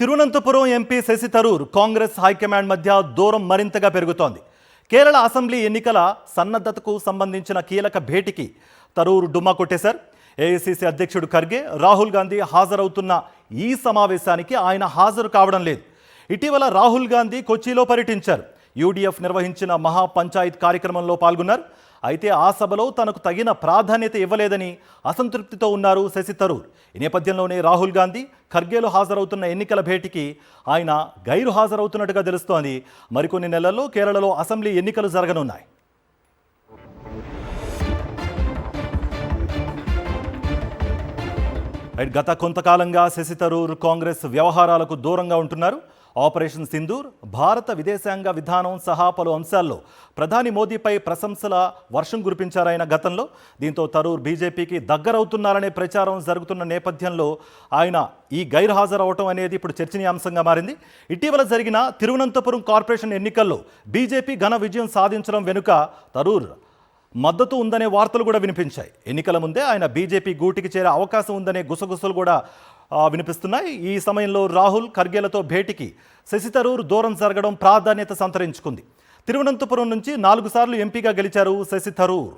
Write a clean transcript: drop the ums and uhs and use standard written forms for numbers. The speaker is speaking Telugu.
తిరువనంతపురం ఎంపీ శశి థరూర్ కాంగ్రెస్ హైకమాండ్ మధ్య దూరం మరింతగా పెరుగుతోంది. కేరళ అసెంబ్లీ ఎన్నికల సన్నద్ధతకు సంబంధించిన కీలక భేటీకి థరూర్ డుమ్మా కొట్టేశారు. ఏఐసీసీ అధ్యక్షుడు ఖర్గే, రాహుల్ గాంధీ హాజరవుతున్న ఈ సమావేశానికి ఆయన హాజరు కావడం లేదు. ఇటీవల రాహుల్ గాంధీ కొచ్చిలో పర్యటించారు. యూడీఎఫ్ నిర్వహించిన మహా పంచాయత్ కార్యక్రమంలో పాల్గొన్నారు. అయితే ఆ సభలో తనకు తగిన ప్రాధాన్యత ఇవ్వలేదని అసంతృప్తితో ఉన్నారు శశి థరూర్. ఈ నేపథ్యంలోనే రాహుల్ గాంధీ, ఖర్గేలు హాజరవుతున్న ఎన్నికల భేటీకి ఆయన గైరు హాజరవుతున్నట్టుగా తెలుస్తోంది. మరికొన్ని నెలల్లో కేరళలో అసెంబ్లీ ఎన్నికలు జరగనున్నాయి. గత కొంతకాలంగా శశి థరూర్ కాంగ్రెస్ వ్యవహారాలకు దూరంగా ఉంటున్నారు. ఆపరేషన్ సింధూర్, భారత విదేశాంగ విధానం సహా పలు అంశాల్లో ప్రధాని మోదీపై ప్రశంసల వర్షం కురిపించారాయన గతంలో. దీంతో థరూర్ బీజేపీకి దగ్గరవుతున్నారనే ప్రచారం జరుగుతున్న నేపథ్యంలో ఆయన ఈ గైర్హాజరవటం అనేది ఇప్పుడు చర్చనీయాంశంగా మారింది. ఇటీవల జరిగిన తిరువనంతపురం కార్పొరేషన్ ఎన్నికల్లో బీజేపీ ఘన విజయం సాధించడం వెనుక థరూర్ మద్దతు ఉందనే వార్తలు కూడా వినిపించాయి. ఎన్నికల ముందే ఆయన బీజేపీ గూటికి చేరే అవకాశం ఉందనే గుసగుసలు కూడా వినిపిస్తున్నాయి. ఈ సమయంలో రాహుల్, ఖర్గేలతో భేటీకి శశి థరూర్ దూరం జరగడం ప్రాధాన్యత సంతరించుకుంది. తిరువనంతపురం నుంచి 4 సార్లు ఎంపీగా గెలిచారు శశి థరూర్.